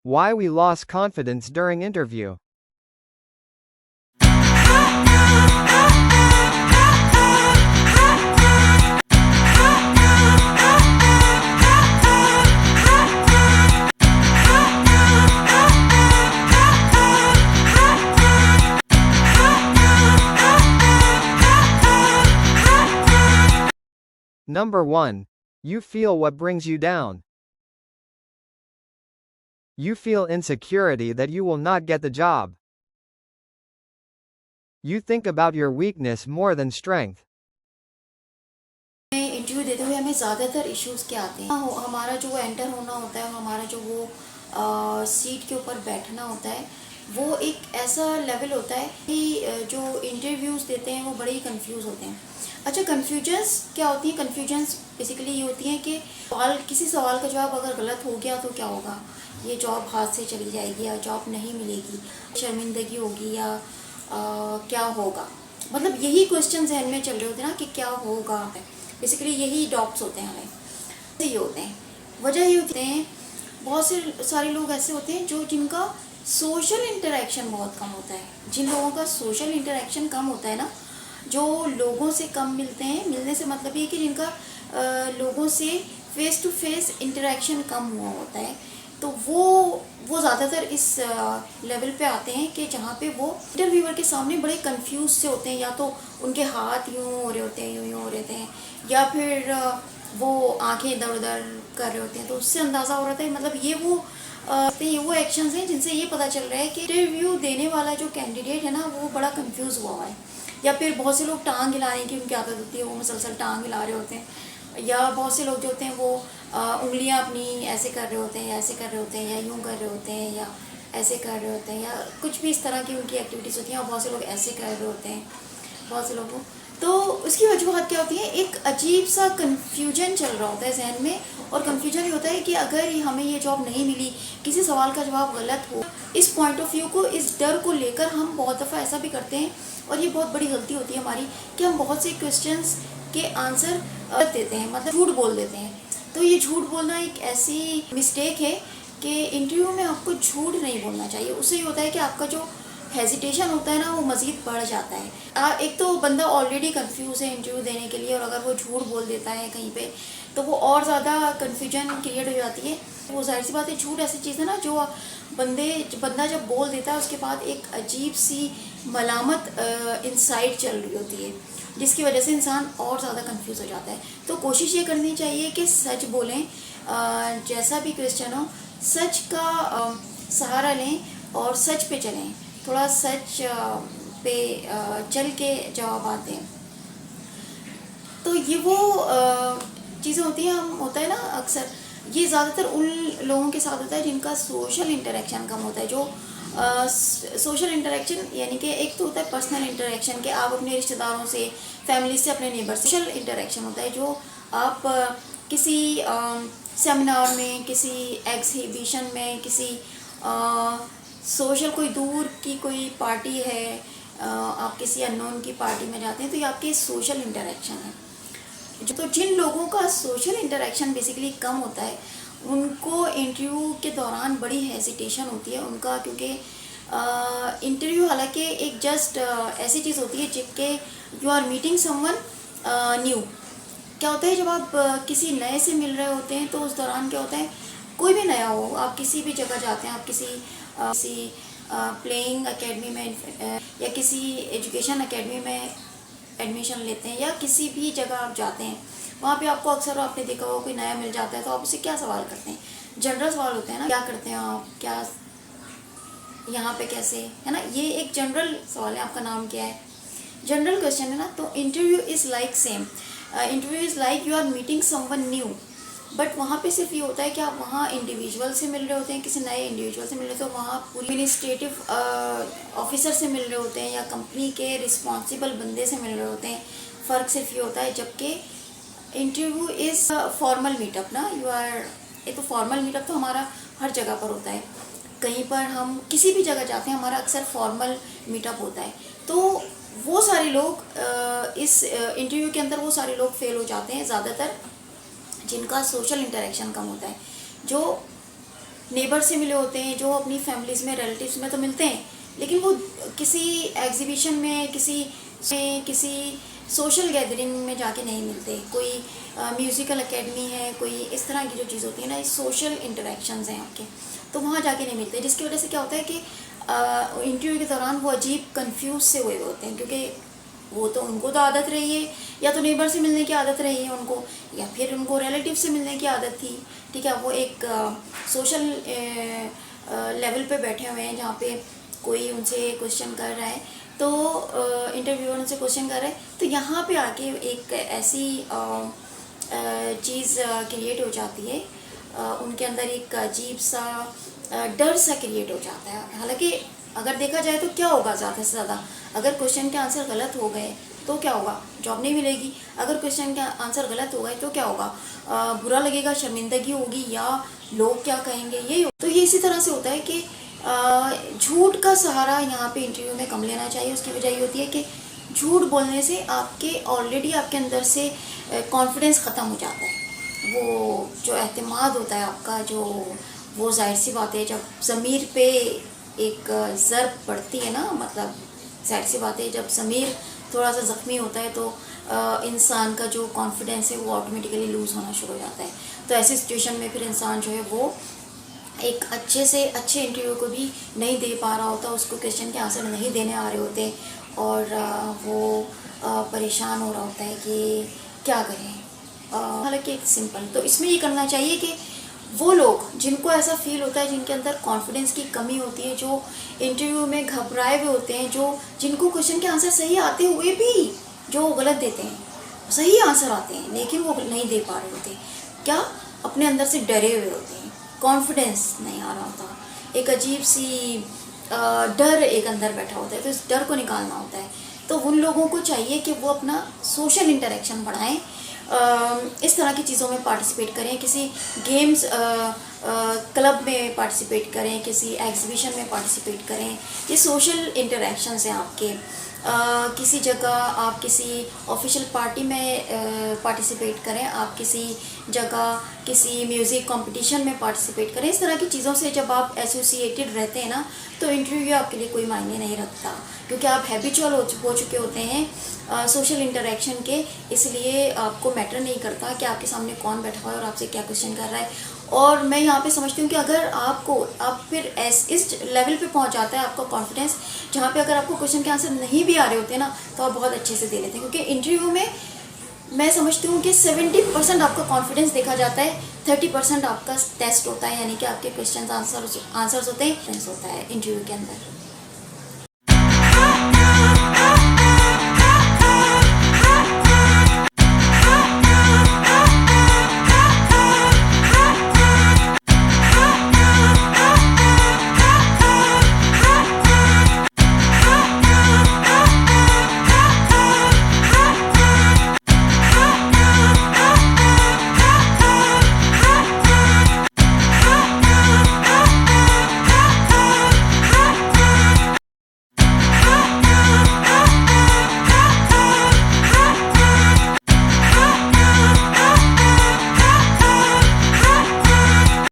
Why we lost confidence during interview. Number 1. You feel what brings you down. You feel insecurity that you will not get the job. You think about your weakness more than strength. Interview देते हुए हमें ज़्यादातर issues क्या आते हैं, हमारा जो enter होना होता है, हमारा जो वो सीट के ऊपर बैठना होता है, वो एक ऐसा लेवल होता है कि जो इंटरव्यूज़ देते हैं वो बड़े ही कंफ्यूज होते हैं। अच्छा, कन्फ्यूजन्स क्या होती हैं? कन्फ्यूजन्स बेसिकली ये होती हैं कि किसी सवाल का जवाब अगर गलत हो गया तो क्या होगा, ये जॉब हाथ से चली जाएगी या जॉब नहीं मिलेगी, शर्मिंदगी होगी या क्या होगा, मतलब यही क्वेश्चन जहन में चल रहे होते हैं ना कि क्या होगा। बेसिकली यही डॉप्स होते हैं हमें, ये होते हैं। वजह ये होते हैं, बहुत से सारे लोग ऐसे होते हैं जिनका सोशल इंटरेक्शन बहुत कम होता है। जिन लोगों का सोशल इंटरेक्शन कम होता है ना, जो लोगों से कम मिलते हैं, मिलने से मतलब ये कि जिनका लोगों से फेस टू फेस इंटरेक्शन कम हुआ होता है, तो वो ज़्यादातर इस लेवल पे आते हैं कि जहाँ पे वो इंटरव्यूअर के सामने बड़े कंफ्यूज से होते हैं। या तो उनके हाथ यूँ हो रहे होते हैं, यूँ हो रहे होते हैं, या फिर वो आंखें इधर उधर कर रहे होते हैं। तो उससे अंदाज़ा हो रहा है, मतलब ये वो एक्शंस हैं जिनसे ये पता चल रहा है कि इंटरव्यू देने वाला जो कैंडिडेट है ना, वो बड़ा कंफ्यूज हुआ है। या फिर बहुत से लोग टांग हिला रहे हैं, कि उनकी आदत होती है वो मुसलसल टांग हिला रहे होते हैं। या बहुत से लोग जो होते हैं वो उंगलियां अपनी ऐसे कर रहे होते हैं, या ऐसे कर रहे होते हैं, या यूं कर रहे होते हैं, या ऐसे कर रहे होते हैं, या कुछ भी इस तरह की उनकी एक्टिविटीज़ होती हैं। और बहुत से लोग ऐसे कर रहे होते हैं, बहुत से लोगों। तो उसकी वजूहत क्या होती है? एक अजीब सा कन्फ्यूजन चल रहा होता है जहन में। और कन्फ्यूजन ये होता है कि अगर हमें ये जॉब नहीं मिली, किसी सवाल का जवाब गलत हो, इस पॉइंट ऑफ व्यू को, इस डर को लेकर हम बहुत दफ़ा ऐसा भी करते हैं, और ये बहुत बड़ी गलती होती है हमारी, कि हम बहुत से क्वेश्चंस के आंसर देते हैं, मतलब झूठ बोल देते हैं। तो ये झूठ बोलना एक ऐसी मिस्टेक है कि इंटरव्यू में आपको झूठ नहीं बोलना चाहिए। उससे ये होता है कि आपका जो हेजिटेशन होता है ना, वो मज़ीद बढ़ जाता है। एक तो बंदा ऑलरेडी कंफ्यूज है इंटरव्यू देने के लिए, और अगर वो झूठ बोल देता है कहीं पे, तो वो और ज़्यादा कन्फ्यूजन क्रिएट हो जाती है। वो जाहिर सी बात है, झूठ ऐसी चीज़ है ना जो बंदा जब बोल देता है, उसके बाद एक अजीब सी मलामत इनसाइड चल रही होती है, जिसकी वजह से इंसान और ज़्यादा कंफ्यूज हो जाता है। तो कोशिश ये करनी चाहिए कि सच बोलें, जैसा भी क्वेश्चन हो, सच का सहारा लें और सच पे चलें। थोड़ा सच पे चल के जवाब आते हैं। तो ये वो चीज़ें होती हैं, हम होता है ना अक्सर, ये ज़्यादातर उन लोगों के साथ होता है जिनका सोशल इंटरेक्शन कम होता है। जो सोशल इंटरेक्शन यानी कि एक तो होता है पर्सनल इंटरेक्शन, के आप अपने रिश्तेदारों से, फैमिली से, अपने नेबर से। सोशल इंटरेक्शन होता है जो आप किसी सेमिनार में, किसी एग्जीबिशन में, किसी सोशल कोई दूर की कोई पार्टी है, आप किसी अननोन की पार्टी में जाते हैं, तो ये आपके सोशल इंटरेक्शन है। तो जिन लोगों का सोशल इंटरेक्शन बेसिकली कम होता है, उनको इंटरव्यू के दौरान बड़ी हेजिटेशन होती है उनका, क्योंकि इंटरव्यू हालांकि एक जस्ट ऐसी चीज़ होती है जिसके you are meeting someone new. क्या होता है, जब आप किसी नए से मिल रहे होते हैं, तो उस दौरान क्या होता है, कोई भी नया हो, आप किसी भी जगह जाते हैं, आप किसी प्लेइंग एकेडमी में या किसी एजुकेशन एकेडमी में एडमिशन लेते हैं, या किसी भी जगह आप जाते हैं, वहाँ पे आपको अक्सर, आपने देखा होगा, कोई नया मिल जाता है, तो आप उससे क्या सवाल करते हैं? जनरल सवाल होते हैं ना, क्या करते हैं आप, क्या यहाँ पे कैसे, है ना, ये एक जनरल सवाल है। आपका नाम क्या है, जनरल क्वेश्चन है ना। तो interview is like same, interview is like you are meeting someone new. But वहाँ पे सिर्फ ये होता है कि आप वहाँ इंडिविजुअल से मिल रहे होते हैं, किसी नए इंडिविजुअल से मिल रहे, तो वहाँ पूरी एडमिनिस्ट्रेटिव ऑफिसर से मिल रहे होते हैं, या कंपनी के रिस्पॉन्सिबल बंदे से मिल रहे होते हैं। फ़र्क सिर्फ ये होता है, जबकि इंटरव्यू इज़ फॉर्मल मीटअप ना, यू आर, एक तो फॉर्मल मीटअप तो हमारा हर जगह पर होता है, कहीं पर हम किसी भी जगह जाते हैं, हमारा अक्सर फॉर्मल मीटअप होता है। तो वो सारे लोग इस इंटरव्यू के अंदर वो सारे लोग फेल हो जाते हैं ज़्यादातर, जिनका सोशल इंटरेक्शन कम होता है, जो नेबर से मिले होते हैं, जो अपनी फैमिलीज़ में, रिलेटिव्स में तो मिलते हैं, लेकिन वो किसी एग्जीबिशन में, किसी सोशल गैदरिंग में जाके नहीं मिलते। कोई म्यूज़िकल एकेडमी है, कोई इस तरह की जो चीज़ होती है ना, सोशल इंटरेक्शंस हैं आपके, तो वहाँ जाके नहीं मिलते, जिसकी वजह से क्या होता है कि इंटरव्यू के दौरान वो अजीब कंफ्यूज से हुए होते हैं, क्योंकि वो तो उनको तो आदत रही है, या तो नेबर से मिलने की आदत रही है उनको, या फिर उनको रिलेटिव से मिलने की आदत थी। ठीक है, वो एक सोशल लेवल पे बैठे हुए हैं जहाँ पे कोई उनसे क्वेश्चन कर रहा है, तो इंटरव्यूअर उनसे क्वेश्चन कर रहा है, तो यहाँ पे आके एक ऐसी चीज़ क्रिएट हो जाती है, उनके अंदर एक अजीब सा डर सा क्रिएट हो जाता है। हालांकि अगर देखा जाए तो क्या होगा, ज़्यादा से ज़्यादा अगर क्वेश्चन के आंसर गलत हो गए तो क्या होगा, जॉब नहीं मिलेगी। अगर क्वेश्चन के आंसर गलत हो गए तो क्या होगा, बुरा लगेगा, शर्मिंदगी होगी, या लोग क्या कहेंगे, यही तो ये इसी तरह से होता है कि झूठ का सहारा यहाँ पे इंटरव्यू में कम लेना चाहिए। उसकी वजह ये होती है कि झूठ बोलने से आपके ऑलरेडी आपके अंदर से कॉन्फिडेंस ख़त्म हो जाता है। वो जो एतमाद होता है आपका, जो वो जाहिर सी बात है, जब ज़मीर पे एक ज़रब पड़ती है ना, मतलब जाहिर सी बात है, जब ज़मीर थोड़ा सा ज़ख्मी होता है तो इंसान का जो कॉन्फिडेंस है वो ऑटोमेटिकली लूज़ होना शुरू हो जाता है। तो ऐसी सिचुएशन में फिर इंसान जो है वो एक अच्छे से अच्छे इंटरव्यू को भी नहीं दे पा रहा होता, उसको क्वेश्चन के आंसर नहीं देने आ रहे होते, और वो परेशान हो रहा होता है कि क्या करें। हालांकि एक सिंपल, तो इसमें ये करना चाहिए कि वो लोग जिनको ऐसा फील होता है, जिनके अंदर कॉन्फिडेंस की कमी होती है, जो इंटरव्यू में घबराए हुए होते हैं, जिनको क्वेश्चन के आंसर सही आते हुए भी जो गलत देते हैं, सही आंसर आते हैं लेकिन वो नहीं दे पा रहे होते, क्या अपने अंदर से डरे हुए होते हैं, कॉन्फिडेंस नहीं आ रहा होता, एक अजीब सी डर एक अंदर बैठा होता है, तो इस डर को निकालना होता है। तो उन लोगों को चाहिए कि वो अपना सोशल इंटरेक्शन बढ़ाएं, इस तरह की चीज़ों में पार्टिसिपेट करें, किसी गेम्स क्लब में पार्टिसिपेट करें, किसी एग्जीबिशन में पार्टिसिपेट करें। ये सोशल इंटरेक्शंस हैं आपके। किसी जगह आप किसी ऑफिशियल पार्टी में पार्टिसिपेट करें, आप किसी जगह किसी म्यूज़िक कंपटीशन में पार्टिसिपेट करें। इस तरह की चीज़ों से जब आप एसोसिएटेड रहते हैं ना, तो इंटरव्यू आपके लिए कोई मायने नहीं रखता, क्योंकि आप हैबिचुअल हो चुके होते हैं सोशल इंटरेक्शन के, इसलिए आपको मैटर नहीं करता कि आपके सामने कौन बैठा हुआ है और आपसे क्या क्वेश्चन कर रहा है। और मैं यहाँ पे समझती हूँ कि अगर आप फिर इस लेवल पे पहुँच जाता है आपका कॉन्फिडेंस, जहाँ पे अगर आपको क्वेश्चन के आंसर नहीं भी आ रहे होते ना, तो आप बहुत अच्छे से दे लेते हैं, क्योंकि इंटरव्यू में मैं समझती हूँ कि 70% आपका कॉन्फिडेंस देखा जाता है, 30% आपका टेस्ट होता है, यानी कि आपके क्वेश्चन आंसर्स होते हैं, होता है इंटरव्यू के अंदर।